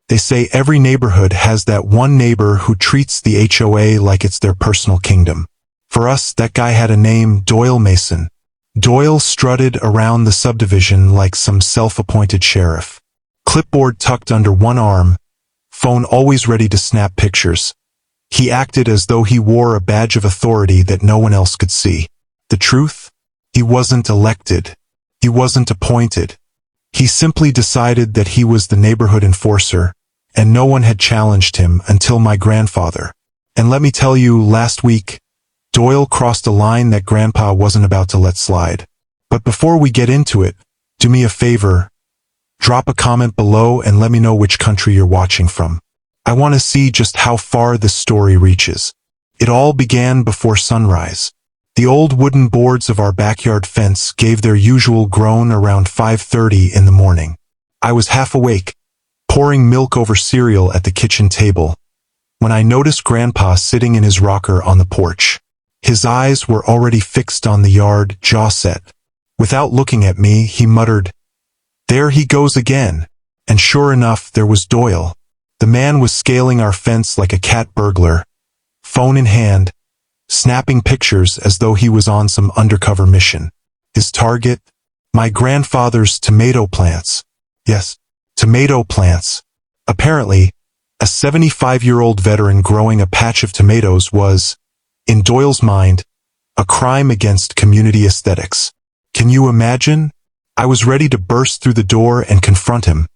They say every neighborhood has that one neighbor who treats the HOA like it's their personal kingdom. For us, that guy had a name, Doyle Mason. Doyle strutted around the subdivision like some self-appointed sheriff. Clipboard tucked under one arm, phone always ready to snap pictures. He acted as though he wore a badge of authority that no one else could see. The truth? He wasn't elected. He wasn't appointed. He simply decided that he was the neighborhood enforcer, and no one had challenged him until my grandfather. And let me tell you, last week, Doyle crossed a line that Grandpa wasn't about to let slide. But before we get into it, do me a favor. Drop a comment below and let me know which country you're watching from. I want to see just how far this story reaches. It all began before sunrise. The old wooden boards of our backyard fence gave their usual groan around 5:30 in the morning. I was half awake, pouring milk over cereal at the kitchen table, when I noticed Grandpa sitting in his rocker on the porch. His eyes were already fixed on the yard, jaw set. Without looking at me, he muttered, "There he goes again." And sure enough, there was Doyle. The man was scaling our fence like a cat burglar, phone in hand, snapping pictures as though he was on some undercover mission. His target? My grandfather's tomato plants. Yes, tomato plants. Apparently, a 75-year-old veteran growing a patch of tomatoes was, in Doyle's mind, a crime against community aesthetics. Can you imagine? I was ready to burst through the door and confront him,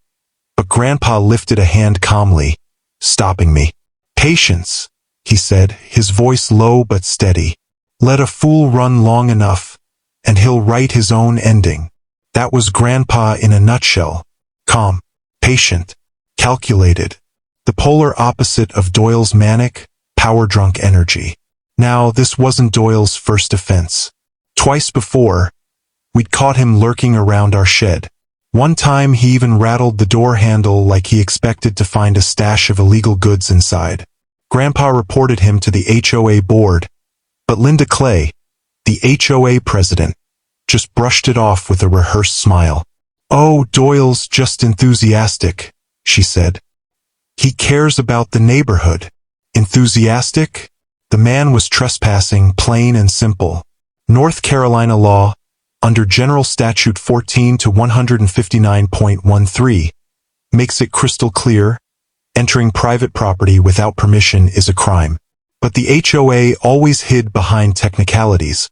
but Grandpa lifted a hand calmly, stopping me. "Patience," he said, his voice low but steady. "Let a fool run long enough, and he'll write his own ending." That was Grandpa in a nutshell. Calm, patient, calculated. The polar opposite of Doyle's manic, power-drunk energy. Now, this wasn't Doyle's first offense. Twice before, we'd caught him lurking around our shed. One time he even rattled the door handle like he expected to find a stash of illegal goods inside. Grandpa reported him to the HOA board, but Linda Clay, the HOA president, just brushed it off with a rehearsed smile. "Oh, Doyle's just enthusiastic," she said. "He cares about the neighborhood." Enthusiastic? The man was trespassing, plain and simple. North Carolina law, under General Statute 14 to 159.13, makes it crystal clear, entering private property without permission is a crime. But the HOA always hid behind technicalities,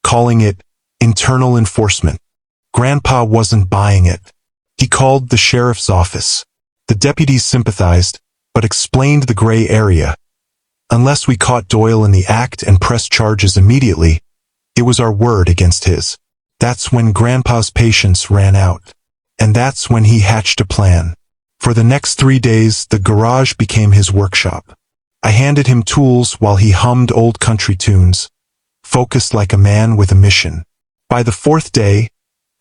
calling it internal enforcement. Grandpa wasn't buying it. He called the sheriff's office. The deputies sympathized, but explained the gray area. Unless we caught Doyle in the act and pressed charges immediately, it was our word against his. That's when Grandpa's patience ran out. And that's when he hatched a plan. For the next 3 days, the garage became his workshop. I handed him tools while he hummed old country tunes, focused like a man with a mission. By the 4th day,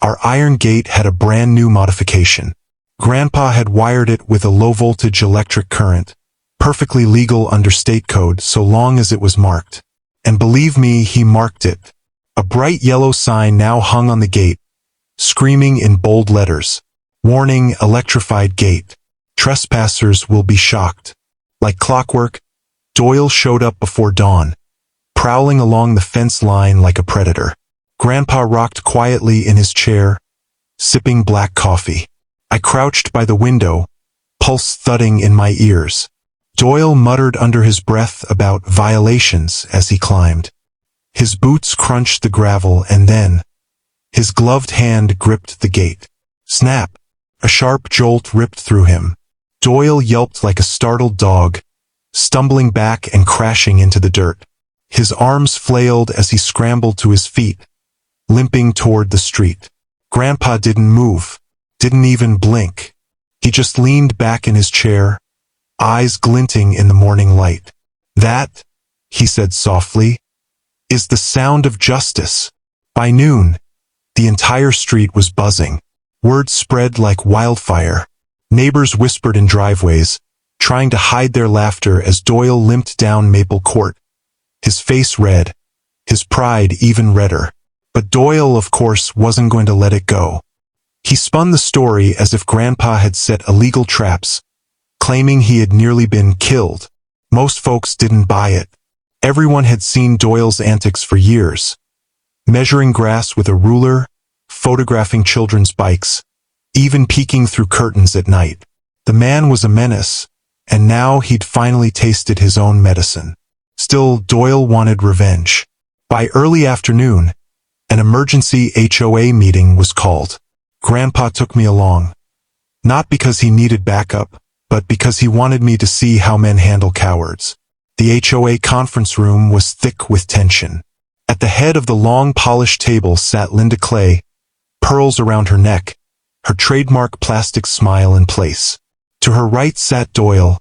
our iron gate had a brand new modification. Grandpa had wired it with a low-voltage electric current, perfectly legal under state code so long as it was marked. And believe me, he marked it. A bright yellow sign now hung on the gate, screaming in bold letters, "Warning, electrified gate. Trespassers will be shocked." Like clockwork, Doyle showed up before dawn, prowling along the fence line like a predator. Grandpa rocked quietly in his chair, sipping black coffee. I crouched by the window, pulse thudding in my ears. Doyle muttered under his breath about violations as he climbed. His boots crunched the gravel and then, his gloved hand gripped the gate. Snap! A sharp jolt ripped through him. Doyle yelped like a startled dog, stumbling back and crashing into the dirt. His arms flailed as he scrambled to his feet, limping toward the street. Grandpa didn't move, didn't even blink. He just leaned back in his chair, eyes glinting in the morning light. "That," he said softly, "is the sound of justice." By noon, the entire street was buzzing. Word spread like wildfire. Neighbors whispered in driveways, trying to hide their laughter as Doyle limped down Maple Court, his face red, his pride even redder. But Doyle, of course, wasn't going to let it go. He spun the story as if Grandpa had set illegal traps, claiming he had nearly been killed. Most folks didn't buy it. Everyone had seen Doyle's antics for years. Measuring grass with a ruler, photographing children's bikes, even peeking through curtains at night. The man was a menace, and now he'd finally tasted his own medicine. Still, Doyle wanted revenge. By early afternoon, an emergency HOA meeting was called. Grandpa took me along. Not because he needed backup, but because he wanted me to see how men handle cowards. The HOA conference room was thick with tension. At the head of the long polished table sat Linda Clay, pearls around her neck, her trademark plastic smile in place. To her right sat Doyle,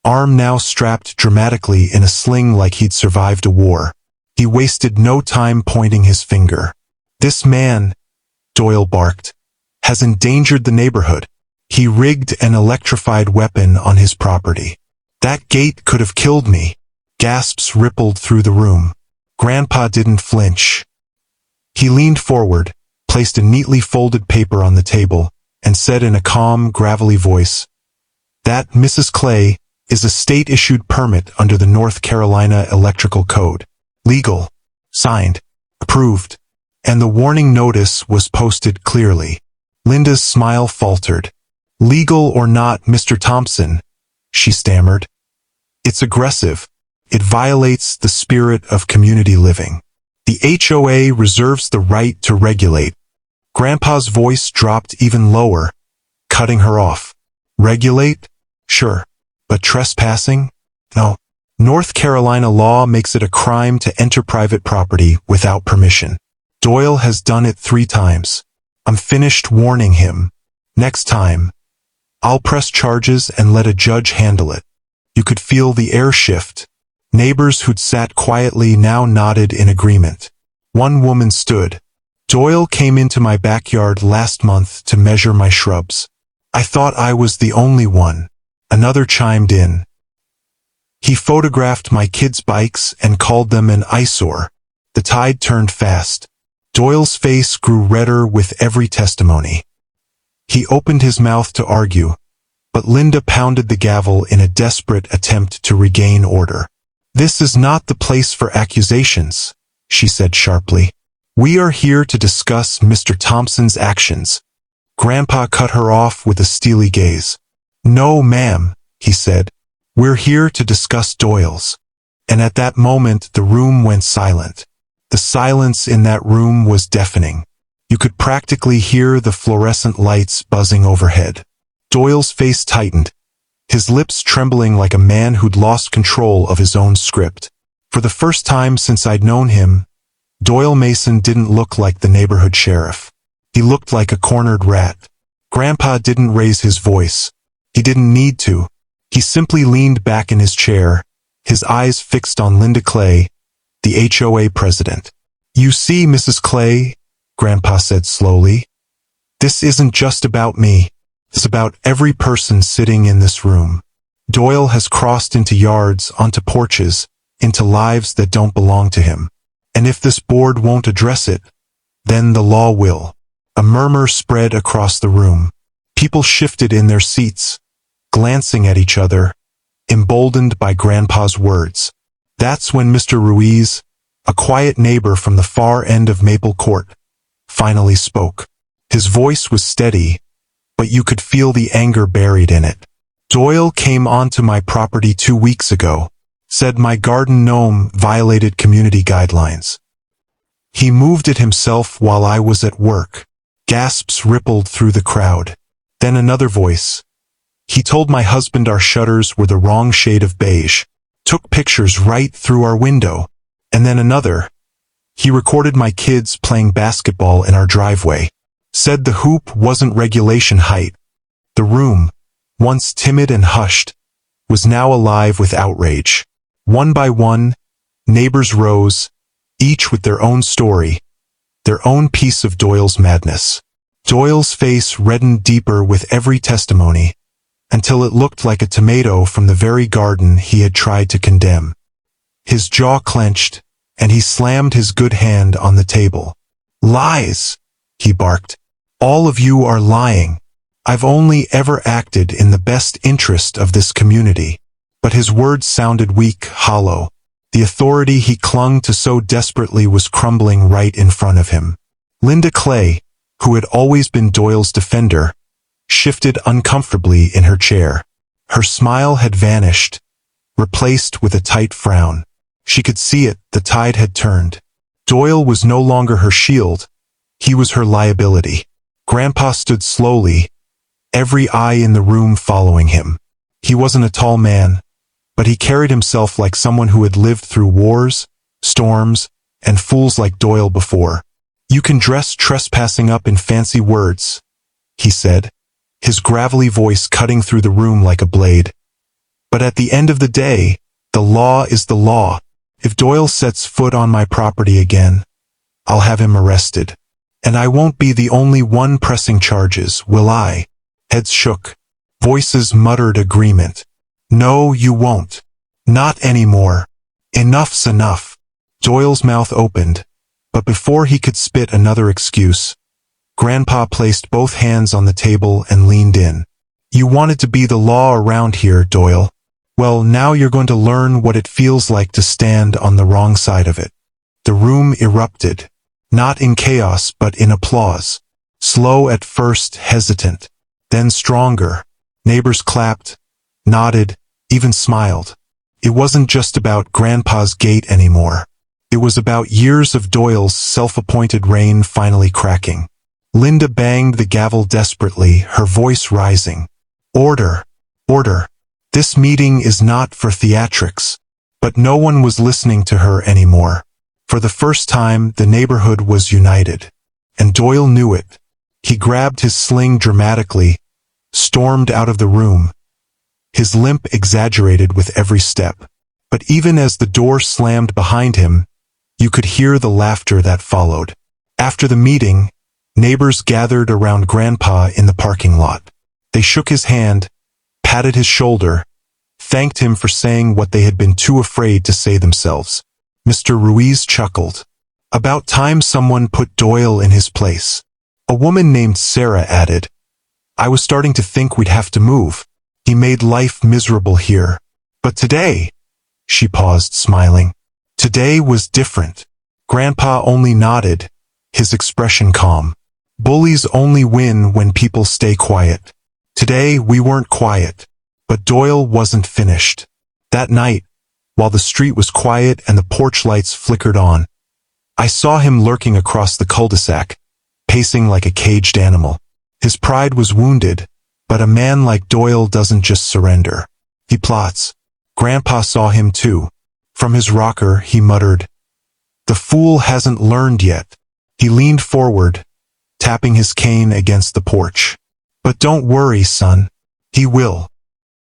arm now strapped dramatically in a sling like he'd survived a war. He wasted no time pointing his finger. "This man," Doyle barked, "has endangered the neighborhood. He rigged an electrified weapon on his property. That gate could have killed me." Gasps rippled through the room. Grandpa didn't flinch. He leaned forward, placed a neatly folded paper on the table, and said in a calm, gravelly voice, "That, Mrs. Clay, is a state-issued permit under the North Carolina Electrical Code. Legal. Signed. Approved." And the warning notice was posted clearly. Linda's smile faltered. "Legal or not, Mr. Thompson," she stammered. "It's aggressive. It violates the spirit of community living. The HOA reserves the right to regulate." Grandpa's voice dropped even lower, cutting her off. "Regulate? Sure. But trespassing? No. North Carolina law makes it a crime to enter private property without permission. Doyle has done it 3 times. I'm finished warning him. Next time, I'll press charges and let a judge handle it." You could feel the air shift. Neighbors who'd sat quietly now nodded in agreement. One woman stood. "Doyle came into my backyard last month to measure my shrubs. I thought I was the only one." Another chimed in. "He photographed my kids' bikes and called them an eyesore." The tide turned fast. Doyle's face grew redder with every testimony. He opened his mouth to argue, but Linda pounded the gavel in a desperate attempt to regain order. "This is not the place for accusations," she said sharply. "We are here to discuss Mr. Thompson's actions." Grandpa cut her off with a steely gaze. "No, ma'am," he said. "We're here to discuss Doyle's." And at that moment the room went silent. The silence in that room was deafening. You could practically hear the fluorescent lights buzzing overhead. Doyle's face tightened, his lips trembling like a man who'd lost control of his own script. For the first time since I'd known him, Doyle Mason didn't look like the neighborhood sheriff. He looked like a cornered rat. Grandpa didn't raise his voice. He didn't need to. He simply leaned back in his chair, his eyes fixed on Linda Clay, the HOA president. "You see, Mrs. Clay," Grandpa said slowly, "this isn't just about me. It's about every person sitting in this room. Doyle has crossed into yards, onto porches, into lives that don't belong to him. And if this board won't address it, then the law will." A murmur spread across the room. People shifted in their seats, glancing at each other, emboldened by Grandpa's words. That's when Mr. Ruiz, a quiet neighbor from the far end of Maple Court, finally spoke. His voice was steady, but you could feel the anger buried in it. "Doyle came onto my property 2 weeks ago, said my garden gnome violated community guidelines. He moved it himself while I was at work." Gasps rippled through the crowd. Then another voice. "He told my husband our shutters were the wrong shade of beige. Took pictures right through our window." And then another. "He recorded my kids playing basketball in our driveway. Said the hoop wasn't regulation height." The room, once timid and hushed, was now alive with outrage. One by one, neighbors rose, each with their own story, their own piece of Doyle's madness. Doyle's face reddened deeper with every testimony, until it looked like a tomato from the very garden he had tried to condemn. His jaw clenched, and he slammed his good hand on the table. "Lies!" he barked. "All of you are lying. I've only ever acted in the best interest of this community. But his words sounded weak, hollow. The authority he clung to so desperately was crumbling right in front of him. Linda Clay, who had always been Doyle's defender, shifted uncomfortably in her chair. Her smile had vanished, replaced with a tight frown. She could see it, the tide had turned. Doyle was no longer her shield, he was her liability. Grandpa stood slowly, every eye in the room following him. He wasn't a tall man, but he carried himself like someone who had lived through wars, storms, and fools like Doyle before. "You can dress trespassing up in fancy words," he said, his gravelly voice cutting through the room like a blade. "But at the end of the day, the law is the law. If Doyle sets foot on my property again, I'll have him arrested. And I won't be the only one pressing charges, will I?" Heads shook. Voices muttered agreement. "No, you won't. Not anymore. Enough's enough." Doyle's mouth opened, but before he could spit another excuse, Grandpa placed both hands on the table and leaned in. "You wanted to be the law around here, Doyle. Well, now you're going to learn what it feels like to stand on the wrong side of it." The room erupted, not in chaos but in applause. Slow at first, hesitant, then stronger. Neighbors clapped, nodded, even smiled. It wasn't just about Grandpa's gate anymore. It was about years of Doyle's self-appointed reign finally cracking. Linda banged the gavel desperately, her voice rising. "Order! Order! This meeting is not for theatrics." But no one was listening to her anymore. For the first time, the neighborhood was united. And Doyle knew it. He grabbed his sling dramatically, stormed out of the room, his limp exaggerated with every step. But even as the door slammed behind him, you could hear the laughter that followed. After the meeting, neighbors gathered around Grandpa in the parking lot. They shook his hand, patted his shoulder, thanked him for saying what they had been too afraid to say themselves. Mr. Ruiz chuckled. "About time someone put Doyle in his place." A woman named Sarah added, "I was starting to think we'd have to move. He made life miserable here. But today," she paused, smiling, "today was different." Grandpa only nodded, his expression calm. "Bullies only win when people stay quiet. Today we weren't quiet." But Doyle wasn't finished. That night, while the street was quiet and the porch lights flickered on, I saw him lurking across the cul-de-sac, pacing like a caged animal. His pride was wounded, but a man like Doyle doesn't just surrender. He plots. Grandpa saw him too. From his rocker, he muttered, "The fool hasn't learned yet." He leaned forward, tapping his cane against the porch. "But don't worry, son. He will.